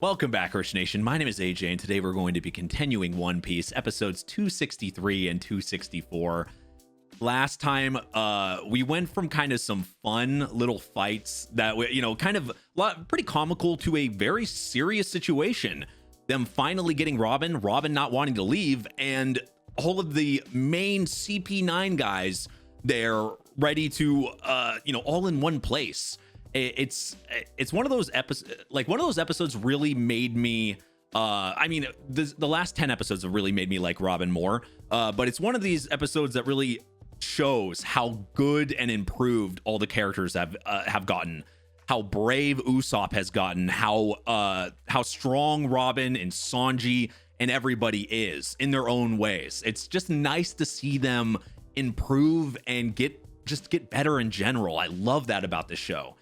Welcome back, Rich Nation. My name is AJ, and today we're going to be continuing One Piece, episodes 263 and 264. Last time, we went from kind of some fun little fights that, kind of pretty comical to a very serious situation. Them finally getting Robin not wanting to leave, and all of the main CP9 guys, they're ready to, all in one place. It's one of those episodes really made me the last 10 episodes have really made me like Robin more, but it's one of these episodes that really shows how good and improved all the characters have gotten, how brave Usopp has gotten, how strong Robin and Sanji and everybody is in their own ways. It's just nice to see them improve and get better in general. I love that about this show.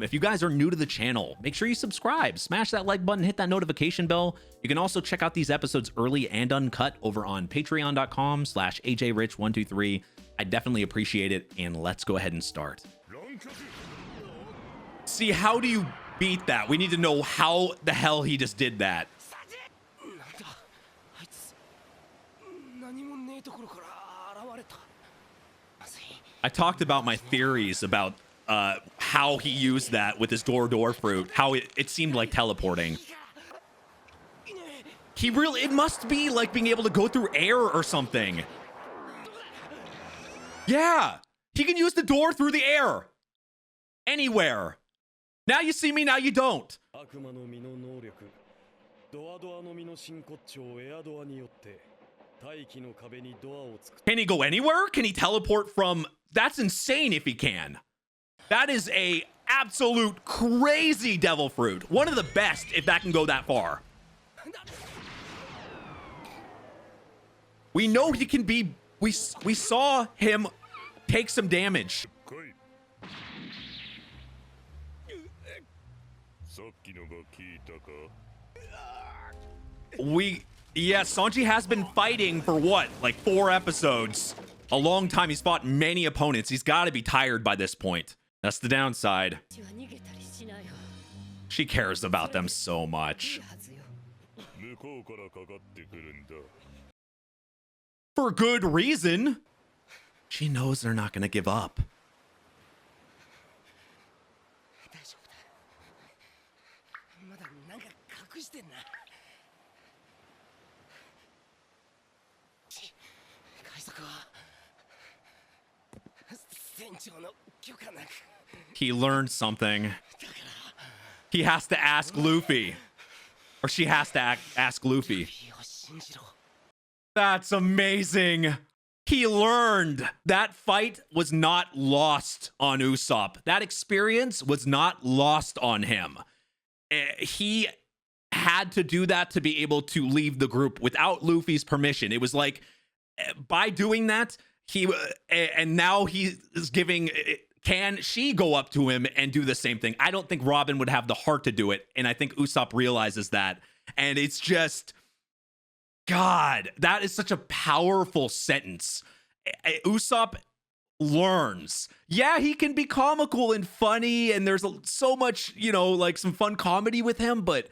If you guys are new to the channel, make sure you subscribe, smash that like button, hit that notification bell. You can also check out these episodes early and uncut over on patreon.com/ajrich123. I definitely appreciate it, and let's go ahead and start. See, how do you beat that? We need to know how the hell he just did that. I talked about my theories about how he used that with his door fruit, how it seemed like teleporting. It must be like being able to go through air or something. Yeah, he can use the door through the air anywhere. Now you see me, now you don't. Can he go anywhere? Can he teleport from? That's insane if he can. That is a absolute crazy devil fruit. One of the best if that can go that far. We know he can be, we saw him take some damage. Sanji has been fighting for what, like 4 episodes? A long time. He's fought many opponents. He's got to be tired by this point. That's the downside. She cares about them so much. For good reason. She knows they're not going to give up. He learned something. He has to ask Luffy. Or she has to ask Luffy. That's amazing. He learned. That fight was not lost on Usopp. That experience was not lost on him. He had to do that to be able to leave the group without Luffy's permission. It was like, by doing that, and now he is giving... Can she go up to him and do the same thing? I don't think Robin would have the heart to do it, and I think Usopp realizes that. And it's just, God, that is such a powerful sentence. Usopp learns. Yeah, he can be comical and funny, and there's so much, like some fun comedy with him, but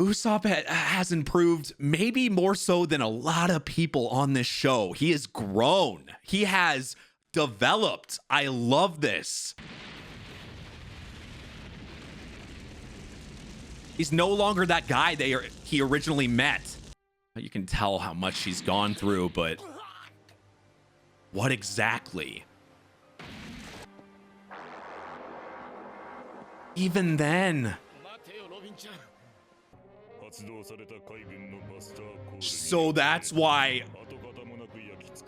Usopp has improved maybe more so than a lot of people on this show. He has grown. He has developed. I love this. He's no longer that guy he originally met. You can tell how much he's gone through, but what exactly? Even then. So that's why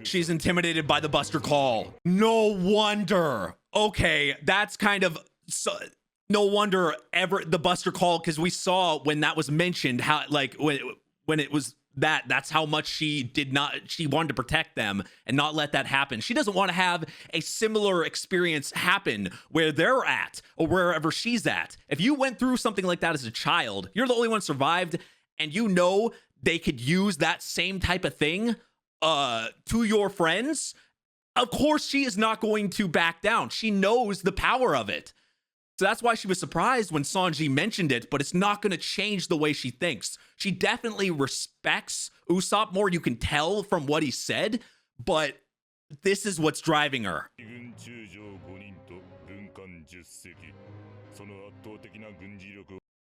she's intimidated by the Buster Call. No wonder. Okay, that's kind of no wonder ever the Buster Call, because we saw when that was mentioned how when it was that's how much she wanted to protect them and not let that happen. She doesn't want to have a similar experience happen where they're at or wherever she's at. If you went through something like that as a child, you're the only one survived, and they could use that same type of thing to your friends. Of course, she is not going to back down. She knows the power of it. So that's why she was surprised when Sanji mentioned it, but it's not going to change the way she thinks. She definitely respects Usopp more. You can tell from what he said, but this is what's driving her.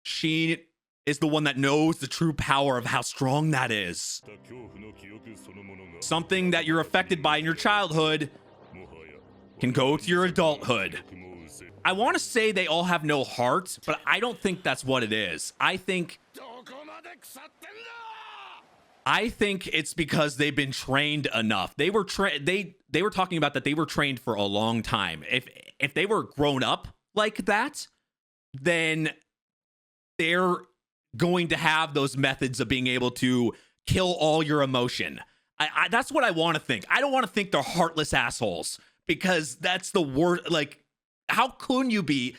She is the one that knows the true power of how strong that is. Something that you're affected by in your childhood can go to your adulthood. I want to say they all have no heart, but I don't think that's what it is. I think it's because they've been trained enough. They were they were talking about that they were trained for a long time. If they were grown up like that, then they're going to have those methods of being able to kill all your emotion. That's what I want to think. I don't want to think they're heartless assholes, because that's the word. Like, how can you be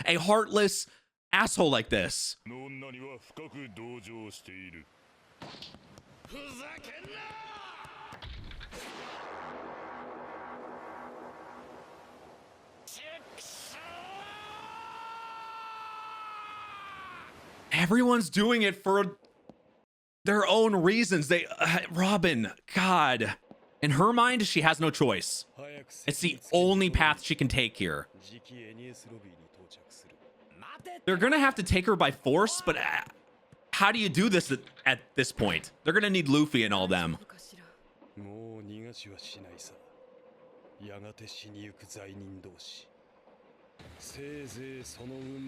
a heartless asshole like this? Everyone's doing it for their own reasons. Robin, God. In her mind, she has no choice. It's the only path she can take here. They're gonna have to take her by force, but how do you do this at this point? They're gonna need Luffy and all them.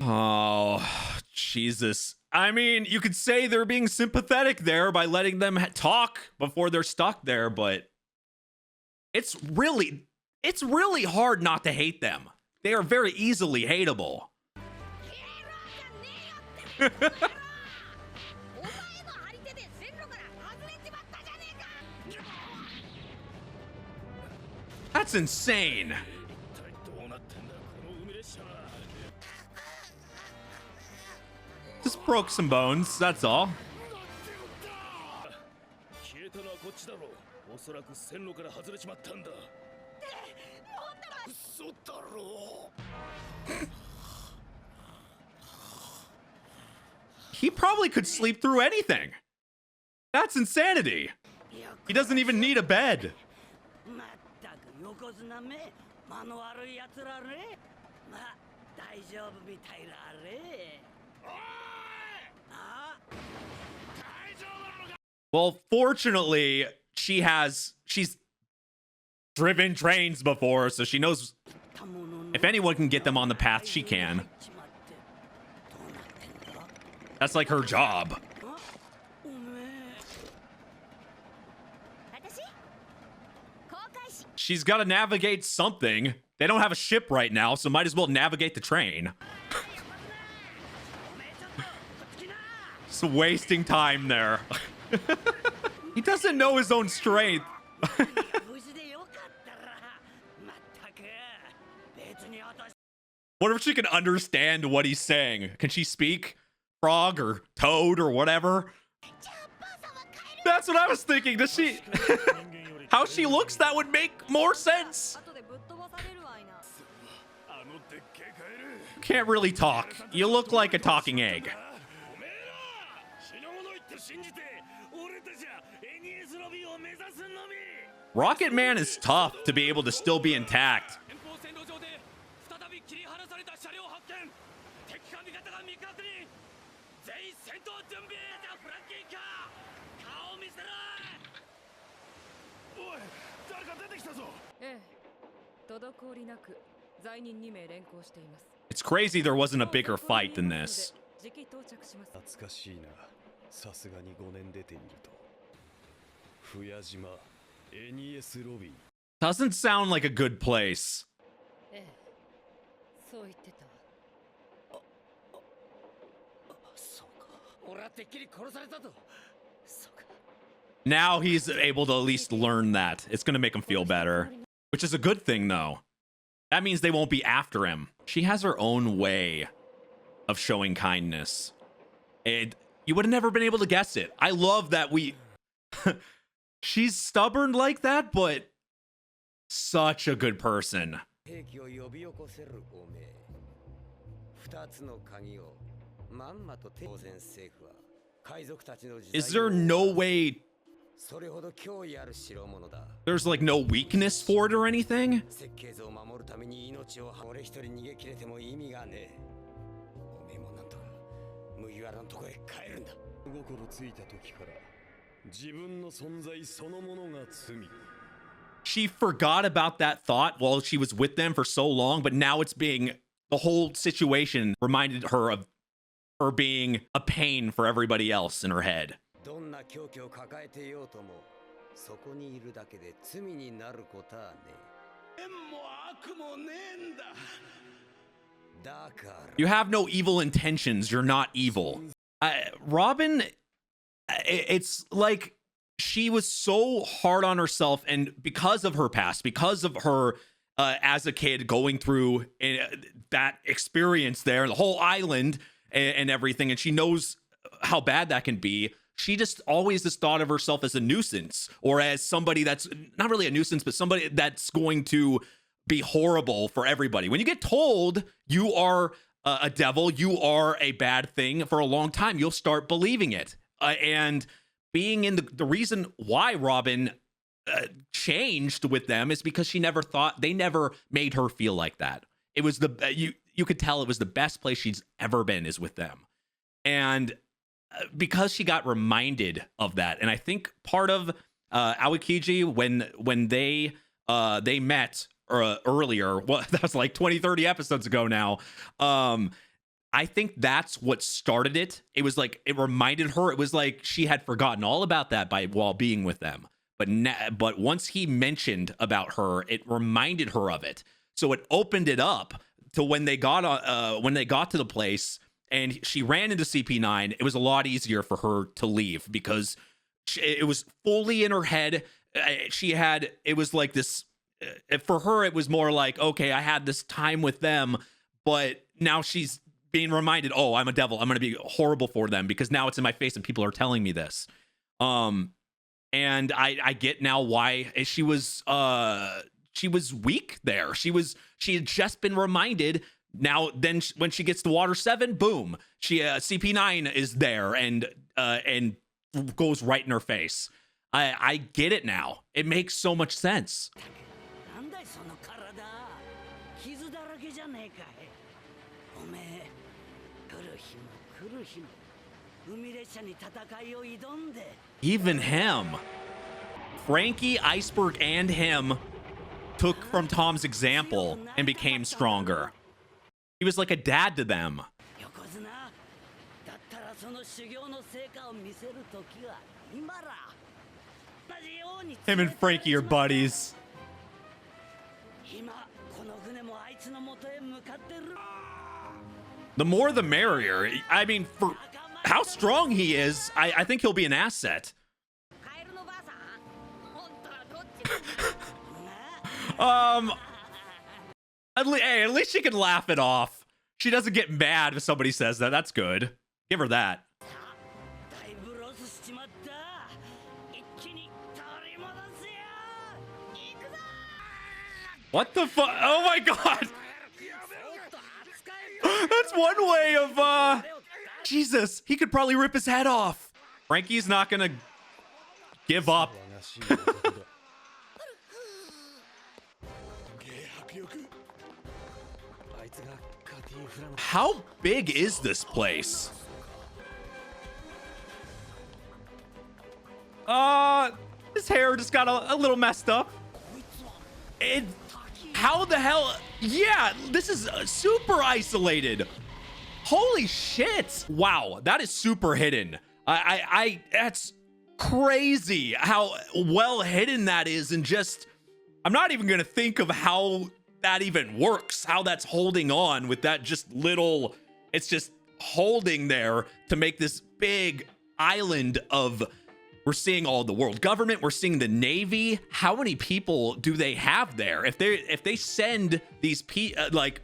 Oh, Jesus. I mean, you could say they're being sympathetic there by letting them talk before they're stuck there, but it's really hard not to hate them. They are very easily hateable. That's insane. Just broke some bones, that's all. He probably could sleep through anything. That's insanity. He doesn't even need a bed. Well, fortunately, she's driven trains before, so she knows if anyone can get them on the path, she can. That's like her job. She's got to navigate something. They don't have a ship right now, so might as well navigate the train. Just wasting time there. He doesn't know his own strength. What if she can understand what he's saying? Can she speak frog or toad or whatever? That's what I was thinking. Does she? How she looks, that would make more sense. Can't really talk. You look like a talking egg. Rocket Man is tough to be able to still be intact. It's crazy there wasn't a bigger fight than this. Doesn't sound like a good place. Now he's able to at least learn that. It's going to make him feel better, which is a good thing, though. That means they won't be after him. She has her own way of showing kindness. And you would have never been able to guess it. I love that she's stubborn like that, but such a good person. Is there no way there's like no weakness for it or anything? She forgot about that thought while she was with them for so long, but now it's being, the whole situation reminded her of her being a pain for everybody else in her head. You have no evil intentions, you're not evil. Robin, it's like she was so hard on herself, and because of her past, because of her as a kid going through that experience there, the whole island and everything, and she knows how bad that can be. She just always has thought of herself as a nuisance, or as somebody that's not really a nuisance, but somebody that's going to be horrible for everybody. When you get told you are a devil, you are a bad thing for a long time, you'll start believing it. And being in the reason why Robin changed with them is because she never thought, they never made her feel like that. It was you could tell it was the best place she's ever been is with them. And because she got reminded of that, and I think part of Aokiji, when they met earlier, well, that was like 20-30 episodes ago now, I think that's what started it. It was like, it reminded her, it was like she had forgotten all about that while being with them, but once he mentioned about her, it reminded her of it. So it opened it up to when they got to the place and she ran into CP9, it was a lot easier for her to leave because it was fully in her head. It was like this, for her, it was more like, okay, I had this time with them, but now she's being reminded, oh, I'm a devil, I'm going to be horrible for them because now it's in my face and people are telling me this. And I get now why she was weak there. She had just been reminded. Now, then when she gets to Water 7, boom, she CP9 is there and goes right in her face. I get it now. It makes so much sense. Even him, Frankie, Iceberg, and him took from Tom's example and became stronger. He was like a dad to them. Him and Frankie are buddies. The more the merrier. I mean, for how strong he is, I think he'll be an asset. At least she can laugh it off. She doesn't get mad if somebody says that. That's good. Give her that. What the fuck? Oh my god! That's one way of, Jesus, he could probably rip his head off. Frankie's not gonna give up. How big is this place? His hair just got a little messed up. How the hell? Yeah, this is super isolated. Holy shit. Wow, that is super hidden. That's crazy how well hidden that is. And just, I'm not even gonna think of how that even works, how that's holding on with that just little, it's just holding there to make this big island of, we're seeing all the world government, we're seeing the Navy. How many people do they have there? If they send these people like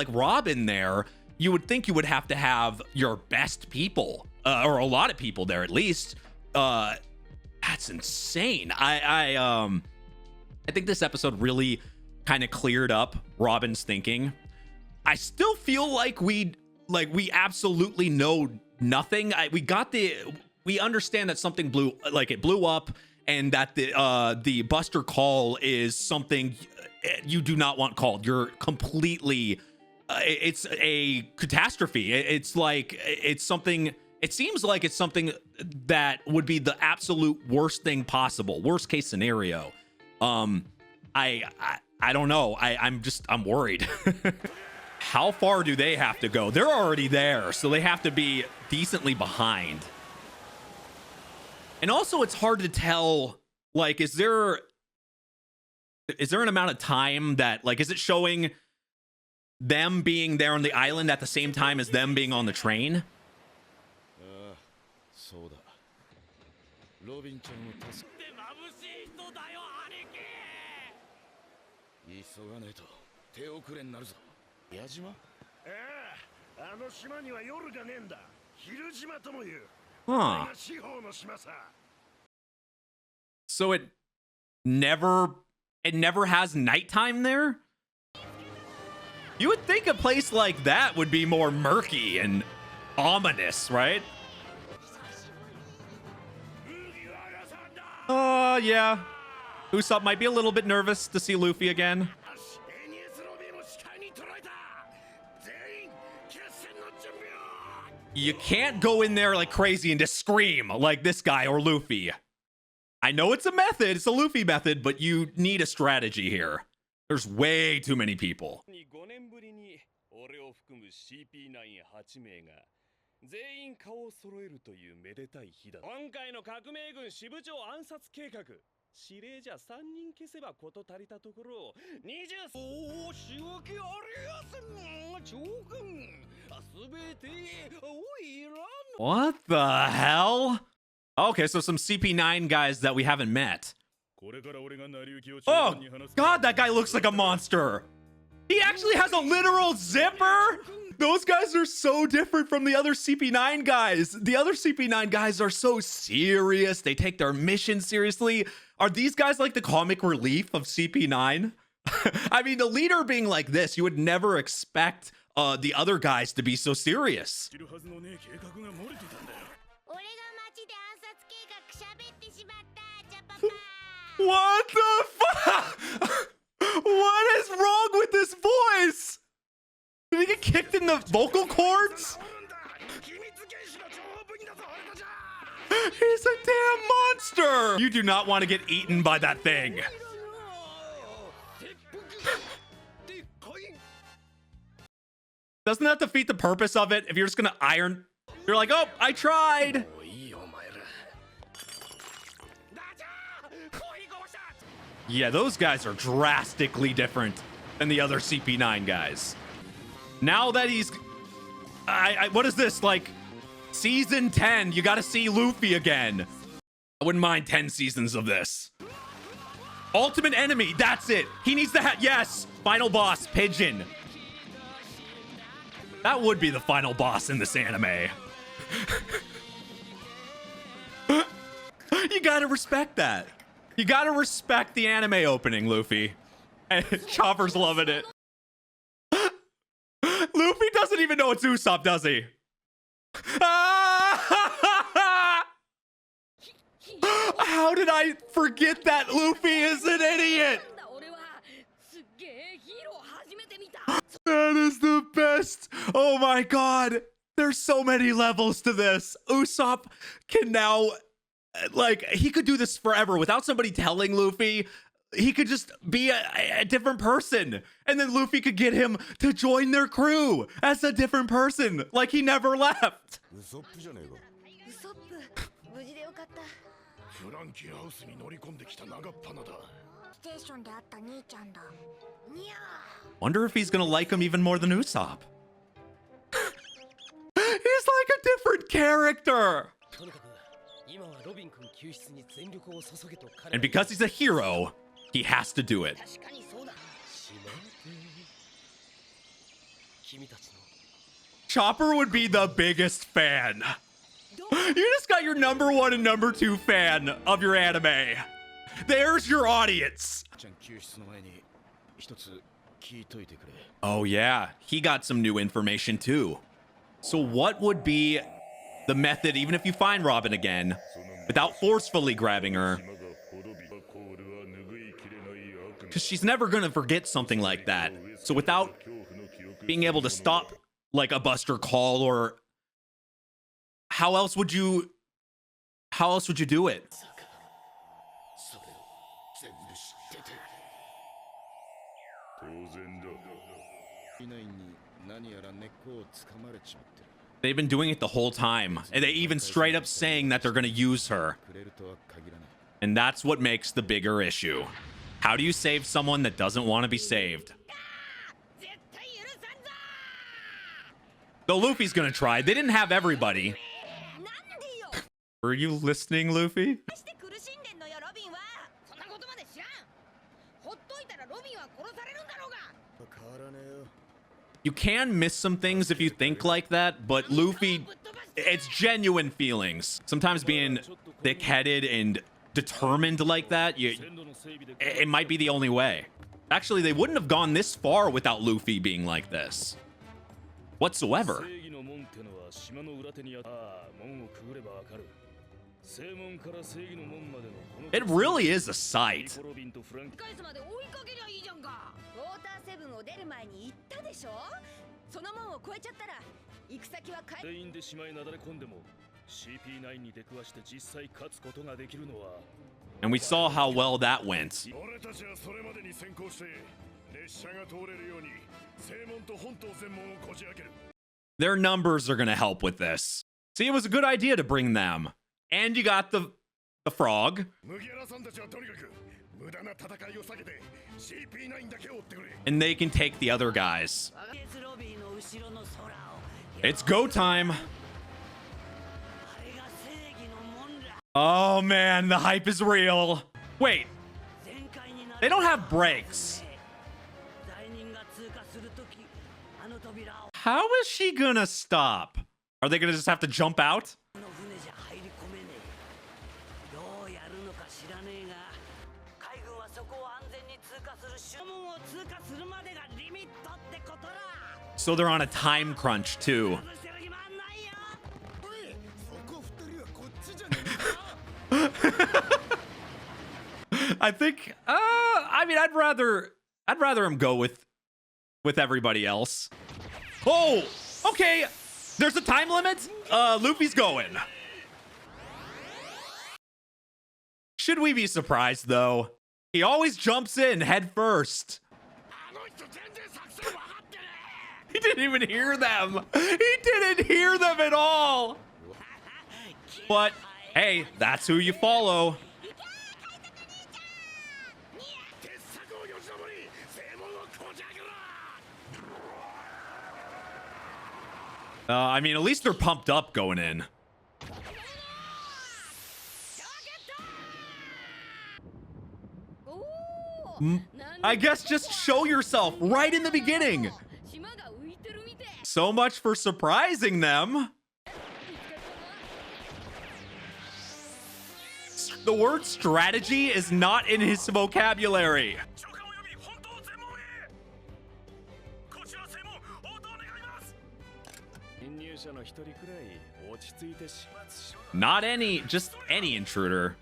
Robin there, you would think you would have to have your best people, or a lot of people there at least. That's insane. I think this episode really kind of cleared up Robin's thinking. I still feel like we absolutely know nothing. We understand that something blew up, and that the Buster call is something you do not want called. You're completely it's a catastrophe. It's something, it seems like it's something that would be the absolute worst thing possible, worst case scenario. I don't know. I'm worried. How far do they have to go? They're already there, so they have to be decently behind. And also, it's hard to tell, like, is there an amount of time that, like, is it showing them being there on the island at the same time as them being on the train? Huh. So it never has nighttime there? You would think a place like that would be more murky and ominous, right? Yeah. Usopp might be a little bit nervous to see Luffy again. You can't go in there like crazy and just scream like this guy or Luffy. I know it's a method, it's a Luffy method, but you need a strategy here. There's way too many people. What the hell? Okay, so some CP9 guys that we haven't met. Oh, God, that guy looks like a monster. He actually has a literal zipper. Those guys are so different from the other CP9 guys. The other CP9 guys are so serious. They take their mission seriously. Are these guys like the comic relief of CP9? I mean, the leader being like this, you would never expect the other guys to be so serious. What the fuck? What is wrong with this voice? Did he get kicked in the vocal cords? He's a damn monster. You do not want to get eaten by that thing. Doesn't that defeat the purpose of it? If you're just gonna iron, you're like, oh, I tried. Yeah, those guys are drastically different than the other CP9 guys. Now that he's... what is this? Like, season 10, you gotta see Luffy again. I wouldn't mind 10 seasons of this. Ultimate enemy, that's it. He needs to have... Yes, final boss, Pigeon. That would be the final boss in this anime. You gotta respect that. You gotta respect the anime opening, Luffy. And Chopper's loving it. Luffy doesn't even know it's Usopp, does he? How did I forget that Luffy is an idiot? That is the best. Oh my god. There's so many levels to this. Usopp can now... Like, he could do this forever without somebody telling Luffy. He could just be a different person. And then Luffy could get him to join their crew as a different person. Like he never left. Wonder if he's gonna like him even more than Usopp. He's like a different character. And because he's a hero, he has to do it. Chopper would be the biggest fan. You just got your #1 and #2 fan of your anime. There's your audience. Oh yeah, he got some new information too. So what would be the method, even if you find Robin again, without forcefully grabbing her? Because she's never gonna forget something like that. So without being able to stop like a Buster call, or how else would you do it? They've been doing it the whole time, and they even straight up saying that they're going to use her. And that's what makes the bigger issue. How do you save someone that doesn't want to be saved? Though Luffy's going to try. They didn't have everybody. Were you listening, Luffy? You can miss some things if you think like that, but Luffy, it's genuine feelings. Sometimes being thick-headed and determined like that, it might be the only way. Actually, they wouldn't have gone this far without Luffy being like this. Whatsoever. It really is a sight. And we saw how well that went. Their numbers are going to help with this. See, it was a good idea to bring them. And you got the frog. And they can take the other guys. It's go time. Oh man, the hype is real. Wait, they don't have brakes. How is she gonna stop? Are they gonna just have to jump out? So they're on a time crunch too. I think I mean I'd rather him go with everybody else. Oh, okay. There's a time limit. Luffy's going. Should we be surprised though? He always jumps in head first. He didn't even hear them. He didn't hear them at all. But hey, that's who you follow. I mean, at least they're pumped up going in. I guess just show yourself right in the beginning. So much for surprising them. The word strategy is not in his vocabulary. Not any, just any intruder.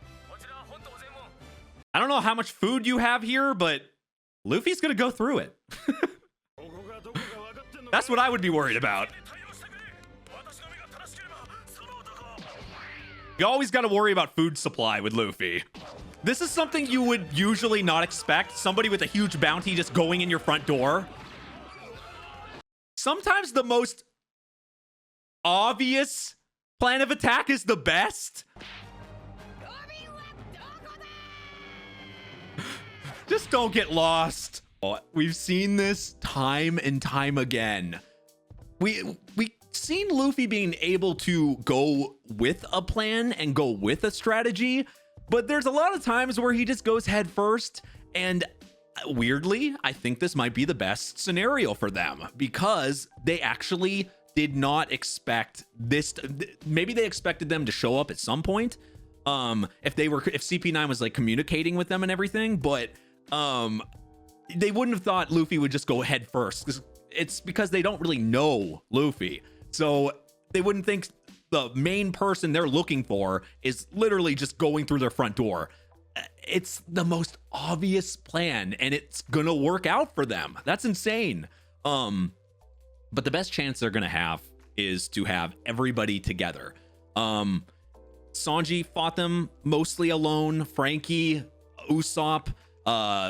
I don't know how much food you have here, but Luffy's gonna go through it. That's what I would be worried about. You always got to worry about food supply with Luffy. This is something you would usually not expect. Somebody with a huge bounty just going in your front door. Sometimes the most obvious plan of attack is the best. Just don't get lost. Oh, we've seen this time and time again. We've seen Luffy being able to go with a plan and go with a strategy, but there's a lot of times where he just goes head first, and weirdly, I think this might be the best scenario for them because they actually did not expect this. Maybe they expected them to show up at some point, if CP9 was like communicating with them and everything, but they wouldn't have thought Luffy would just go head first. It's because they don't really know Luffy. So they wouldn't think the main person they're looking for is literally just going through their front door. It's the most obvious plan, and it's gonna work out for them. That's insane. But the best chance they're gonna have is to have everybody together. Sanji fought them mostly alone. Frankie, Usopp,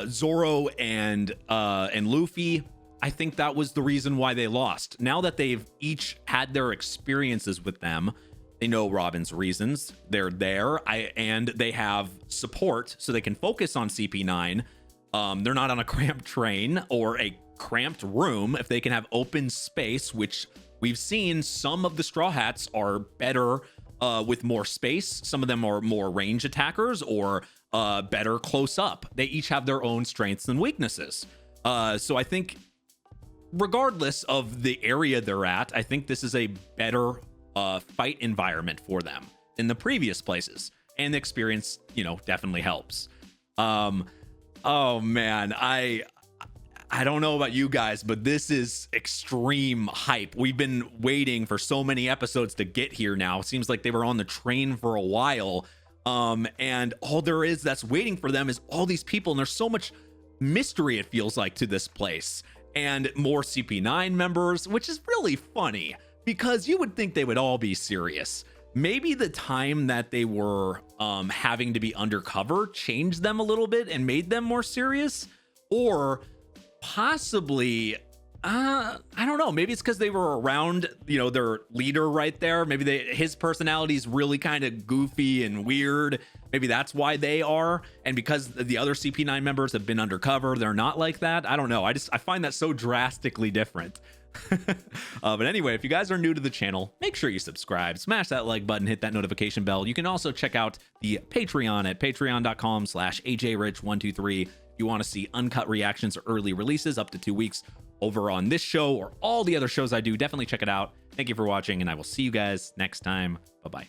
Zoro, and Luffy. I think that was the reason why they lost. Now that they've each had their experiences with them, they know Robin's reasons. They're there, and they have support, so they can focus on CP9. They're not on a cramped train or a cramped room. If they can have open space, which we've seen some of the Straw Hats are better with more space. Some of them are more range attackers or better close up. They each have their own strengths and weaknesses. So I think regardless of the area they're at, I think this is a better fight environment for them in the previous places, and the experience, definitely helps. Oh man, I don't know about you guys, but this is extreme hype. We've been waiting for so many episodes to get here now. It seems like they were on the train for a while, and all there is that's waiting for them is all these people, and there's so much mystery, it feels like, to this place, and more CP9 members, which is really funny because you would think they would all be serious. Maybe the time that they were having to be undercover changed them a little bit and made them more serious, or possibly I don't know, maybe it's because they were around their leader right there. Maybe his personality is really kind of goofy and weird. Maybe that's why they are, and because the other CP9 members have been undercover, they're not like that. I don't know, I find that so drastically different. But anyway, if you guys are new to the channel, make sure you subscribe, smash that like button, hit that notification bell. You can also check out the Patreon at patreon.com/ajrich123 if you want to see uncut reactions or early releases up to 2 weeks over on this show or all the other shows I do. Definitely check it out. Thank you for watching, and I will see you guys next time. Bye bye.